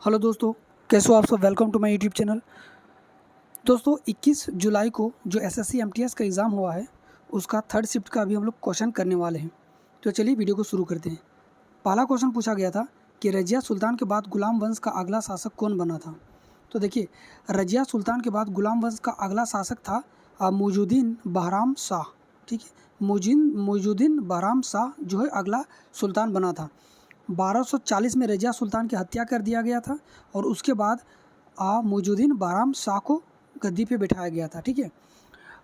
Hello दोस्तों, कैसे हो आप सब। Welcome to my YouTube channel. दोस्तों 21 जुलाई को जो एसएससी एमटीएस का एग्ज़ाम हुआ है उसका थर्ड शिफ्ट का अभी हम लोग क्वेश्चन करने वाले हैं। तो चलिए वीडियो को शुरू करते हैं। पहला क्वेश्चन पूछा गया था कि रजिया सुल्तान के बाद गुलाम वंश का अगला शासक कौन बना था। तो देखिए, रजिया सुल्तान के बाद गुलाम वंश का अगला शासक था मुइजुद्दीन बहराम शाह। ठीक है, मुइजुद्दीन बहराम शाह जो है अगला सुल्तान बना था। 1240 में रजिया सुल्तान की हत्या कर दिया गया था और उसके बाद मुइजुद्दीन बहराम शाह को गद्दी पे बिठाया गया था। ठीक है,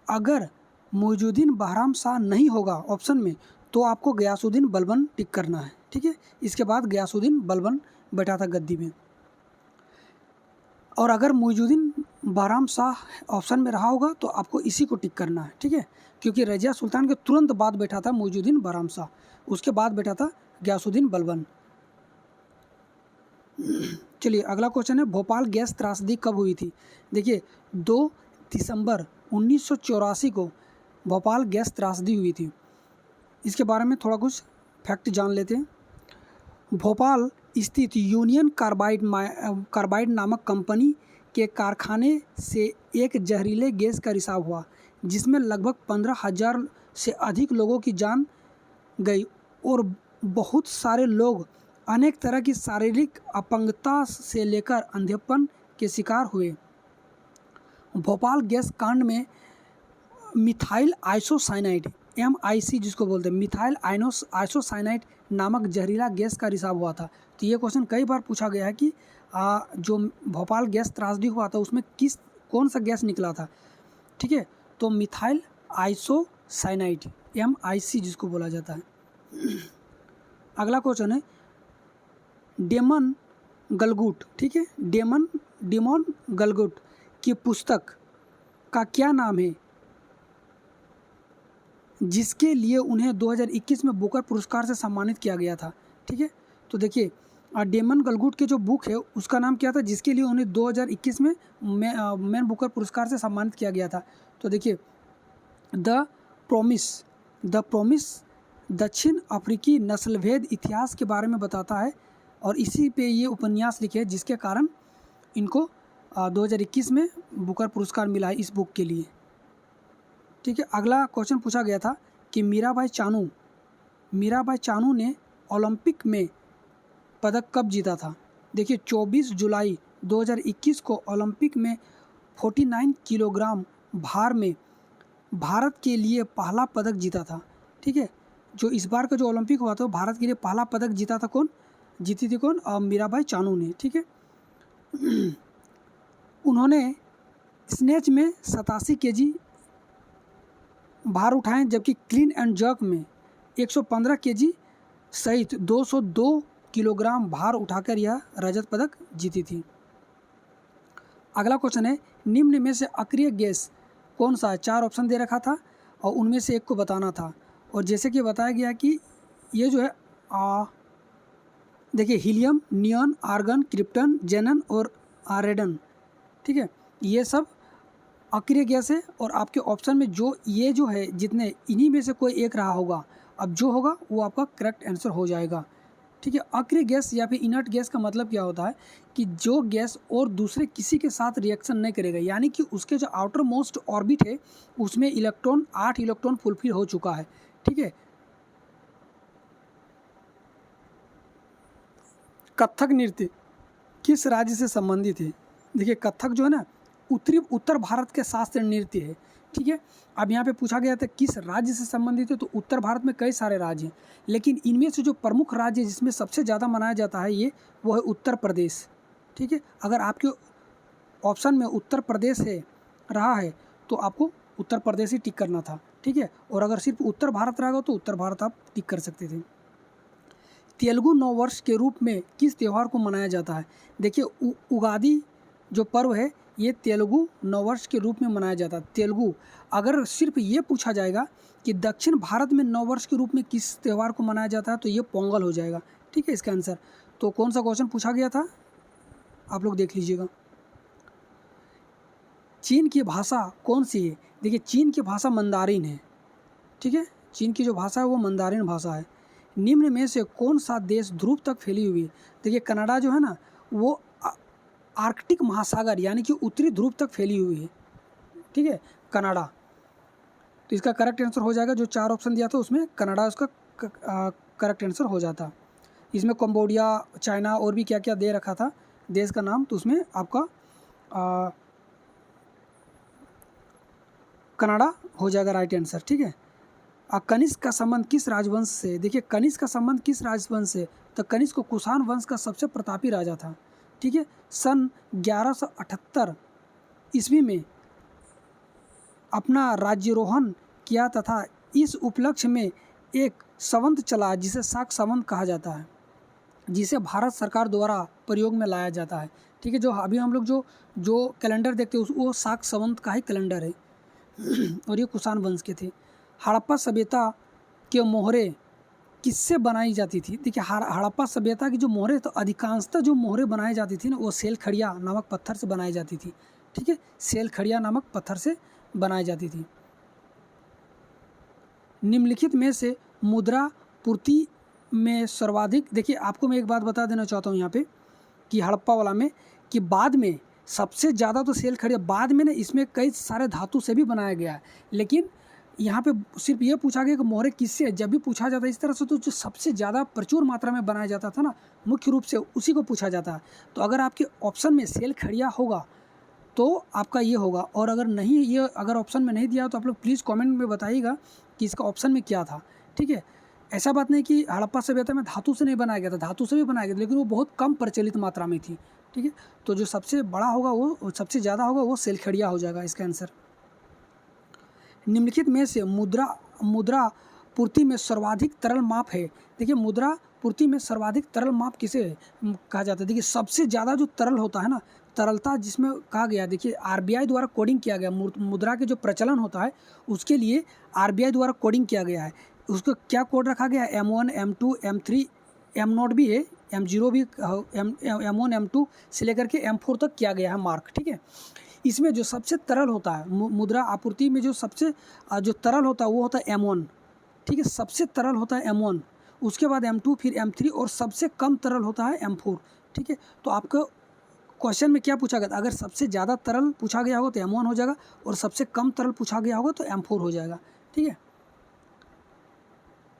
अगर मुइजुद्दीन बहराम शाह नहीं होगा ऑप्शन में तो आपको गयासुद्दीन बलबन टिक करना है। ठीक है, इसके बाद गयासुद्दीन बलबन बैठा था गद्दी में। और अगर मुइजुद्दीन बहराम शाह ऑप्शन में रहा होगा तो आपको इसी को टिक करना है। ठीक है, क्योंकि रजिया सुल्तान के तुरंत बाद बैठा था मुइजुद्दीन बहराम शाह, उसके बाद बैठा था गयासुद्दीन बलबन। चलिए अगला क्वेश्चन है, भोपाल गैस त्रासदी कब हुई थी। देखिए 2 दिसंबर 1984 को भोपाल गैस त्रासदी हुई थी। इसके बारे में थोड़ा कुछ फैक्ट जान लेते हैं। भोपाल स्थित यूनियन कार्बाइड नामक कंपनी के कारखाने से एक जहरीले गैस का रिसाव हुआ जिसमें लगभग 15,000 से अधिक लोगों की जान गई और बहुत सारे लोग अनेक तरह की शारीरिक अपंगता से लेकर अंधेपन के शिकार हुए। भोपाल गैस कांड में मिथाइल आइसोसाइनाइड MIC जिसको बोलते हैं, मिथाइल आइसोसाइनाइड नामक जहरीला गैस का रिसाव हुआ था। तो ये क्वेश्चन कई बार पूछा गया है कि जो भोपाल गैस त्रासदी हुआ था उसमें कौन सा गैस निकला था। ठीक है, तो मिथाइल आइसोसाइनाइड MIC जिसको बोला जाता है। अगला क्वेश्चन है, डेमन गलगुट। ठीक है, डेमन गलगुट की पुस्तक का क्या नाम है जिसके लिए उन्हें 2021 में बुकर पुरस्कार से सम्मानित किया गया था। ठीक है, तो देखिए डेमन गलगुट के जो बुक है उसका नाम क्या था जिसके लिए उन्हें 2021 में मैन बुकर पुरस्कार से सम्मानित किया गया था। तो देखिए द प्रोमिस दक्षिण अफ्रीकी नस्लभेद इतिहास के बारे में बताता है और इसी पे ये उपन्यास लिखे हैं जिसके कारण इनको 2021 में बुकर पुरस्कार मिला है इस बुक के लिए। ठीक है, अगला क्वेश्चन पूछा गया था कि मीराबाई चानू ने ओलंपिक में पदक कब जीता था। देखिए 24 जुलाई 2021 को ओलंपिक में 49 किलोग्राम भार में भारत के लिए पहला पदक जीता था। ठीक है, जो इस बार का जो ओलंपिक हुआ था भारत के लिए पहला पदक जीता था जीती थी कौन, मीराबाई चानू ने। ठीक है, उन्होंने स्नेच में 87 kg भार उठाए जबकि क्लीन एंड जर्क में 115 kg सहित 202 किलोग्राम भार उठाकर यह रजत पदक जीती थी। अगला क्वेश्चन है, निम्न में से अक्रिय गैस कौन सा है। 4 ऑप्शन दे रखा था और उनमें से एक को बताना था और जैसे कि बताया गया कि ये जो है देखिए हीलियम, नियॉन, आर्गन, क्रिप्टन, जेनन और रेडन। ठीक है, ये सब अक्रिय गैस है और आपके ऑप्शन में ये जो है जितने इन्हीं में से कोई एक रहा होगा, अब जो होगा वो आपका करेक्ट आंसर हो जाएगा। ठीक है, अक्रिय गैस या फिर इनर्ट गैस का मतलब क्या होता है कि जो गैस और दूसरे किसी के साथ रिएक्शन नहीं करेगा, यानी कि उसके जो आउटर मोस्ट ऑर्बिट है उसमें 8 इलेक्ट्रॉन फुलफिल हो चुका है। ठीक है, कथक नृत्य किस राज्य से संबंधित है। देखिए कथक जो है ना उत्तर भारत के शास्त्रीय नृत्य है। ठीक है, अब यहाँ पे पूछा गया था किस राज्य से संबंधित है, तो उत्तर भारत में कई सारे राज्य हैं लेकिन इनमें से जो प्रमुख राज्य जिसमें सबसे ज़्यादा मनाया जाता है वो है उत्तर प्रदेश। ठीक है, अगर आपके ऑप्शन में उत्तर प्रदेश रहा है तो आपको उत्तर प्रदेश ही टिक करना था। ठीक है, और अगर सिर्फ उत्तर भारत रहेगा तो उत्तर भारत आप टिक कर सकते थे। तेलुगु नववर्ष के रूप में किस त्यौहार को मनाया जाता है। देखिए उगादी जो पर्व है ये तेलुगु नववर्ष के रूप में मनाया जाता है। तेलुगु, अगर सिर्फ ये पूछा जाएगा कि दक्षिण भारत में नववर्ष के रूप में किस त्यौहार को मनाया जाता है तो ये पोंगल हो जाएगा। ठीक है, इसका आंसर। तो कौन सा क्वेश्चन पूछा गया था आप लोग देख लीजिएगा। चीन की भाषा कौन सी है। देखिए चीन की भाषा मंदारिन है। ठीक है, चीन की जो भाषा है वो मंदारिन भाषा है। निम्न में से कौन सा देश ध्रुव तक फैली हुई है। देखिए कनाडा जो है ना वो आर्कटिक महासागर यानी कि उत्तरी ध्रुव तक फैली हुई है, ठीक है, कनाडा। तो इसका करेक्ट आंसर हो जाएगा, जो 4 ऑप्शन दिया था उसमें कनाडा उसका करेक्ट आंसर हो जाता। इसमें कंबोडिया, चाइना और भी क्या क्या दे रखा था देश का नाम, तो उसमें आपका कनाडा हो जाएगा राइट आंसर, ठीक है। कनिष्क का संबंध किस राजवंश से? देखिए कनिष्क का संबंध किस राजवंश से, तो कनिष्क को कुषाण वंश का सबसे प्रतापी राजा था, ठीक है। सन 1178 ईस्वी में अपना राज्यारोहण किया तथा इस उपलक्ष्य में एक संवत चला जिसे शाक संवत कहा जाता है, जिसे भारत सरकार द्वारा प्रयोग में लाया जाता है, ठीक है। जो अभी हम लोग जो कैलेंडर देखते हैं वो शाक संवत का ही कैलेंडर है और ये कुषाण वंश के थे। हड़प्पा सभ्यता के मोहरे किससे बनाई जाती थी? देखिए हड़प्पा सभ्यता की जो मोहरे, तो अधिकांशतः जो मोहरे बनाई जाती थी ना वो सेलखड़िया नामक पत्थर से बनाई जाती थी, ठीक है, सेलखड़िया नामक पत्थर से बनाई जाती थी। निम्नलिखित में से मुद्रा पूर्ति में सर्वाधिक, देखिए आपको मैं एक बात बता देना चाहता हूँ यहाँ पे कि हड़प्पा वाला में कि बाद में सबसे ज़्यादा तो सेलखड़िया, बाद में ना इसमें कई सारे धातु से भी बनाया गया है, लेकिन यहाँ पे सिर्फ ये पूछा गया कि मोहरे किससे, जब भी पूछा जाता है इस तरह से तो जो सबसे ज़्यादा प्रचुर मात्रा में बनाया जाता था ना मुख्य रूप से उसी को पूछा जाता है। तो अगर आपके ऑप्शन में सेलखड़िया होगा तो आपका ये होगा, और अगर नहीं, ये अगर ऑप्शन में नहीं दिया तो आप लोग प्लीज़ कमेंट में बताइएगा कि इसका ऑप्शन में क्या था, ठीक है। ऐसा बात नहीं कि हड़प्पा सभ्यता में धातु से नहीं बनाया गया था, धातु से भी बनाया गया था, लेकिन वो बहुत कम प्रचलित मात्रा में थी, ठीक है। तो जो सबसे बड़ा होगा वो सबसे ज़्यादा होगा वो सेलखड़िया हो जाएगा इसका आंसर। निम्नलिखित में से मुद्रा पूर्ति में सर्वाधिक तरल माप है। देखिए मुद्रा पूर्ति में सर्वाधिक तरल माप किसे कहा जाता है? देखिए सबसे ज़्यादा जो तरल होता है ना, तरलता जिसमें कहा गया, देखिए आरबीआई द्वारा कोडिंग किया गया, मुद्रा के जो प्रचलन होता है उसके लिए आरबीआई द्वारा कोडिंग किया गया है। उसको क्या कोड रखा गया है? M1, M2, M3, M0 भी है, M0 भी, M1, M2 से लेकर के M4 तक किया गया है मार्क, ठीक है। इसमें जो सबसे तरल होता है मुद्रा आपूर्ति में जो सबसे जो तरल होता है वो होता है M1, ठीक है, सबसे तरल होता है M1, उसके बाद M2, फिर M3 और सबसे कम तरल होता है M4, ठीक है। तो आपको क्वेश्चन में क्या पूछा गया? अगर सबसे ज़्यादा तरल पूछा गया होगा तो M1 हो जाएगा, और सबसे कम तरल पूछा गया होगा तो M4 हो जाएगा, ठीक है।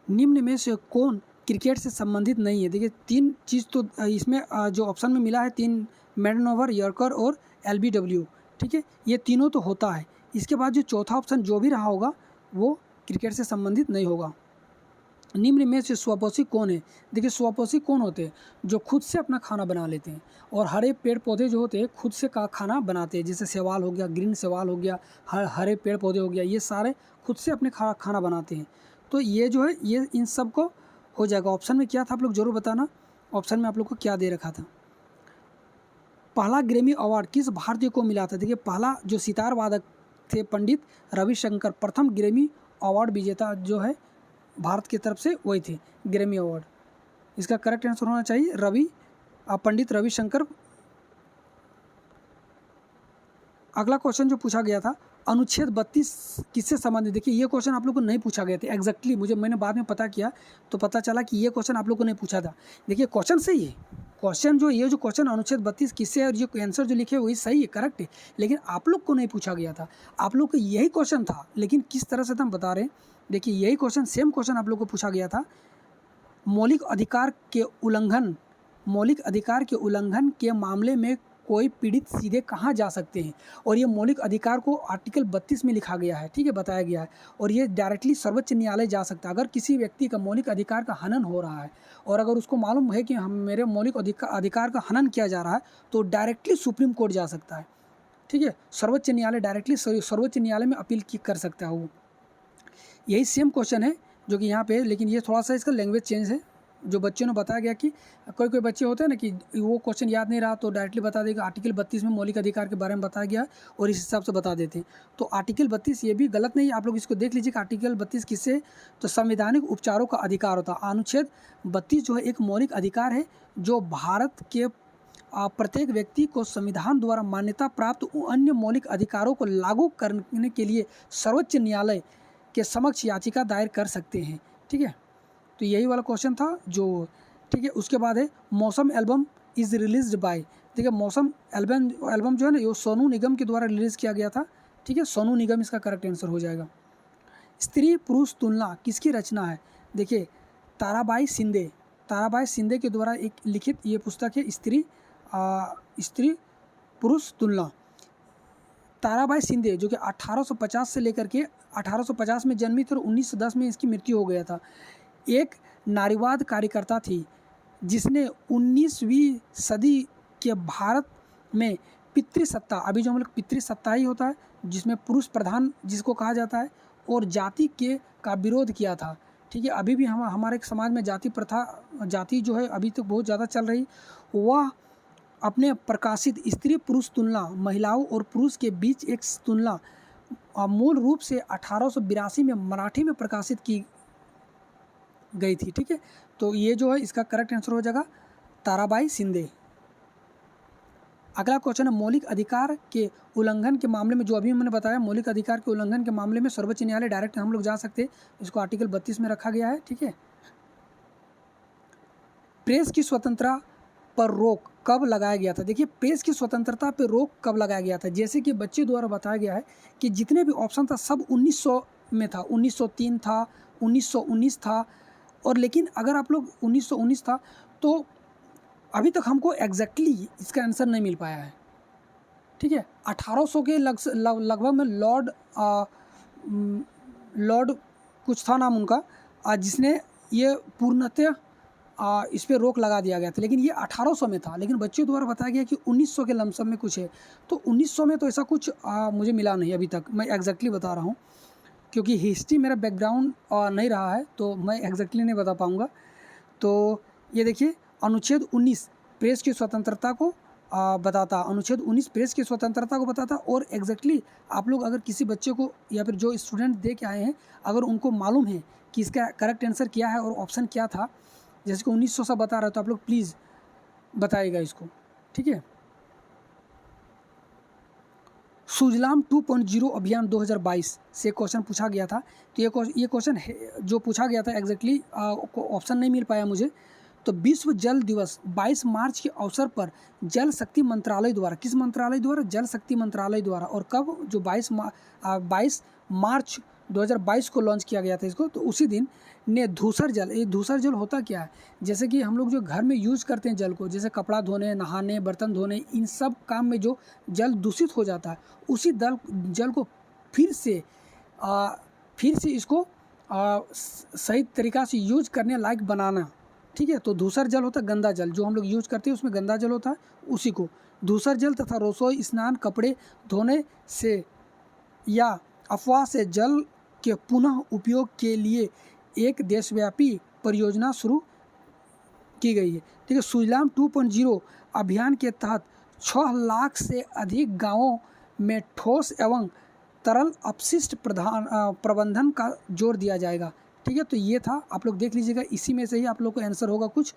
निम्न में से कौन क्रिकेट से संबंधित नहीं है? देखिए 3 चीज़ तो इसमें जो ऑप्शन में मिला है, 3 मेडन ओवर, यॉर्कर और LBW, ठीक है, ये तीनों तो होता है। इसके बाद जो चौथा ऑप्शन जो भी रहा होगा वो क्रिकेट से संबंधित नहीं होगा। निम्न में से स्वपोषी कौन है? देखिए स्वपोषी कौन होते हैं? जो खुद से अपना खाना बना लेते हैं, और हरे पेड़ पौधे जो होते हैं खुद से खाना बनाते हैं, जैसे शैवाल हो गया, ग्रीन शैवाल हो गया, हरे पेड़ पौधे हो गया, ये सारे खुद से अपने खाना बनाते हैं। तो ये जो है ये इन सब को हो जाएगा। ऑप्शन में क्या था आप लोग जरूर बताना, ऑप्शन में आप लोग को क्या दे रखा था। पहला ग्रैमी अवार्ड किस भारतीय को मिला था? देखिए पहला जो सितार वादक थे पंडित रविशंकर, प्रथम ग्रैमी अवार्ड विजेता जो है भारत की तरफ से वही थे, ग्रैमी अवार्ड। इसका करेक्ट आंसर होना चाहिए पंडित रविशंकर। अगला क्वेश्चन जो पूछा गया था, अनुच्छेद 32 किससे संबंधित? देखिए ये क्वेश्चन आप लोग को नहीं पूछा गया था एग्जैक्टली, मैंने बाद में पता किया तो पता चला कि ये क्वेश्चन आप लोग को नहीं पूछा था। देखिए क्वेश्चन सही है, क्वेश्चन जो क्वेश्चन अनुच्छेद 32 किससे है और ये आंसर जो लिखे वही सही है, करेक्ट है, लेकिन आप लोग को नहीं पूछा गया था। आप लोग को यही क्वेश्चन था, लेकिन किस तरह से हम बता रहे हैं। देखिए यही क्वेश्चन, सेम क्वेश्चन आप लोग को पूछा गया था। मौलिक अधिकार के उल्लंघन के मामले में कोई पीड़ित सीधे कहाँ जा सकते हैं? और ये मौलिक अधिकार को आर्टिकल 32 में लिखा गया है, ठीक है, बताया गया है, और ये डायरेक्टली सर्वोच्च न्यायालय जा सकता है। अगर किसी व्यक्ति का मौलिक अधिकार का हनन हो रहा है और अगर उसको मालूम है कि मेरे मौलिक अधिकार का हनन किया जा रहा है तो डायरेक्टली सुप्रीम कोर्ट जा सकता है, ठीक है, सर्वोच्च न्यायालय डायरेक्टली सर्वोच्च न्यायालय में अपील कर सकता है वो। यही सेम क्वेश्चन है जो कि यहाँ पे, लेकिन ये थोड़ा सा इसका लैंग्वेज चेंज है। जो बच्चों ने बताया गया कि कोई बच्चे होते हैं ना कि वो क्वेश्चन याद नहीं रहा तो डायरेक्टली बता देगा आर्टिकल 32 में मौलिक अधिकार के बारे में बताया गया और इस हिसाब से बता देते हैं। तो आर्टिकल 32 ये भी गलत नहीं है, आप लोग इसको देख लीजिए कि आर्टिकल 32 किससे, तो संवैधानिक उपचारों का अधिकार होता है। अनुच्छेद 32 जो है एक मौलिक अधिकार है जो भारत के प्रत्येक व्यक्ति को संविधान द्वारा मान्यता प्राप्त अन्य मौलिक अधिकारों को लागू करने के लिए सर्वोच्च न्यायालय के समक्ष याचिका दायर कर सकते हैं, ठीक है। तो यही वाला क्वेश्चन था जो, ठीक है। उसके बाद है मौसम एल्बम इज़ रिलीज्ड बाय, देखिए मौसम एल्बम एल्बम जो है ना, ये सोनू निगम के द्वारा रिलीज़ किया गया था। ठीक है, सोनू निगम इसका करेक्ट आंसर हो जाएगा। स्त्री पुरुष तुलना किसकी रचना है? देखिए ताराबाई शिंदे के द्वारा एक लिखित ये पुस्तक है, स्त्री पुरुष तुलना। ताराबाई शिंदे जो कि 1850 से लेकर के 1850 में जन्मी थी और 1910 में इसकी मृत्यु हो गया था। एक नारीवाद कार्यकर्ता थी जिसने 19वीं सदी के भारत में पितृसत्ता, अभी जो हम लोग पितृसत्ता ही होता है जिसमें पुरुष प्रधान जिसको कहा जाता है, और जाति के का विरोध किया था। ठीक है, अभी भी हमारे समाज में जाति प्रथा, जाति जो है अभी तक बहुत ज़्यादा चल रही। वह अपने प्रकाशित स्त्री पुरुष तुलना, महिलाओं और पुरुष के बीच एक तुलना, मूल रूप से 1882 में मराठी में प्रकाशित की गई थी। ठीक है, तो ये जो है इसका करेक्ट आंसर हो जाएगा ताराबाई शिंदे। अगला क्वेश्चन है मौलिक अधिकार के उल्लंघन के मामले में, जो अभी मैंने बताया मौलिक अधिकार के उल्लंघन के मामले में सर्वोच्च न्यायालय डायरेक्ट हम लोग जा सकते हैं, इसको आर्टिकल 32 में रखा गया है। ठीक है, प्रेस की स्वतंत्रता पर रोक कब लगाया गया था? देखिए प्रेस की स्वतंत्रता पर रोक कब लगाया गया था, जैसे कि बच्चे द्वारा बताया गया है कि जितने भी ऑप्शन था सब 1900 में था, 1903 था, 1919 था, और लेकिन अगर आप लोग 1919 था तो अभी तक हमको एग्जैक्टली इसका आंसर नहीं मिल पाया है। ठीक है, 1800 के लगभग में लॉर्ड कुछ था नाम उनका, जिसने ये पूर्णतः इस पर रोक लगा दिया गया था, लेकिन ये 1800 में था, लेकिन बच्चों द्वारा बताया गया कि 1900 के लमसम में कुछ है। तो 1900 में तो ऐसा कुछ मुझे मिला नहीं अभी तक, मैं एग्जैक्टली बता रहा हूँ क्योंकि हिस्ट्री मेरा बैकग्राउंड नहीं रहा है तो मैं एग्जैक्टली नहीं बता पाऊँगा। तो ये देखिए अनुच्छेद 19 प्रेस की स्वतंत्रता को बताता, अनुच्छेद 19 प्रेस की स्वतंत्रता को बताता। और एग्जैक्टली आप लोग अगर किसी बच्चे को या फिर जो स्टूडेंट दे के आए हैं अगर उनको मालूम है कि इसका करेक्ट आंसर क्या है और ऑप्शन क्या था, जैसे कि 1900 सा बता रहा है, तो आप लोग प्लीज़ बताइएगा इसको। ठीक है, सुजलाम 2.0 अभियान 2022 से क्वेश्चन पूछा गया था। तो ये क्वेश्चन जो पूछा गया था एग्जैक्टली ऑप्शन नहीं मिल पाया मुझे। तो विश्व जल दिवस 22 मार्च के अवसर पर जल शक्ति मंत्रालय द्वारा, किस मंत्रालय द्वारा? जल शक्ति मंत्रालय द्वारा। और कब? जो 22 मार्च 2022 को लॉन्च किया गया था इसको। तो उसी दिन ने धूसर जल, ये धूसर जल होता क्या है? जैसे कि हम लोग जो घर में यूज़ करते हैं जल को, जैसे कपड़ा धोने, नहाने, बर्तन धोने, इन सब काम में जो जल दूषित हो जाता है, उसी जल को फिर से इसको सही तरीक़ा से यूज करने लायक बनाना। ठीक है, तो धूसर जल होता है गंदा जल, जो हम लोग यूज़ करते हैं उसमें गंदा जल होता है, उसी को धूसर जल। तथा रसोई, स्नान, कपड़े धोने से या अफवाह से जल के पुनः उपयोग के लिए एक देशव्यापी परियोजना शुरू की गई है। ठीक है, सुजलाम 2.0 अभियान के तहत 6 लाख से अधिक गांवों में ठोस एवं तरल अपशिष्ट प्रबंधन का जोर दिया जाएगा। ठीक है, तो ये था, आप लोग देख लीजिएगा, इसी में से ही आप लोग को आंसर होगा कुछ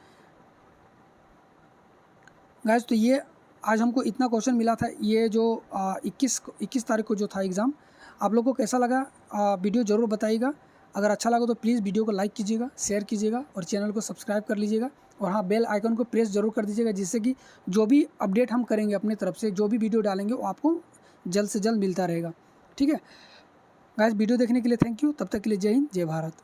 गाइस। तो ये आज हमको इतना क्वेश्चन मिला था, ये जो 21 तारीख को जो था एग्ज़ाम। आप लोगों को कैसा लगा वीडियो ज़रूर बताइएगा। अगर अच्छा लगा तो प्लीज़ वीडियो को लाइक कीजिएगा, शेयर कीजिएगा और चैनल को सब्सक्राइब कर लीजिएगा। और हाँ, बेल आइकन को प्रेस ज़रूर कर दीजिएगा, जिससे कि जो भी अपडेट हम करेंगे अपनी तरफ से, जो भी वीडियो डालेंगे वो आपको जल्द से जल्द मिलता रहेगा। ठीक है गाइस, वीडियो देखने के लिए थैंक यू। तब तक के लिए जय हिंद, जय भारत।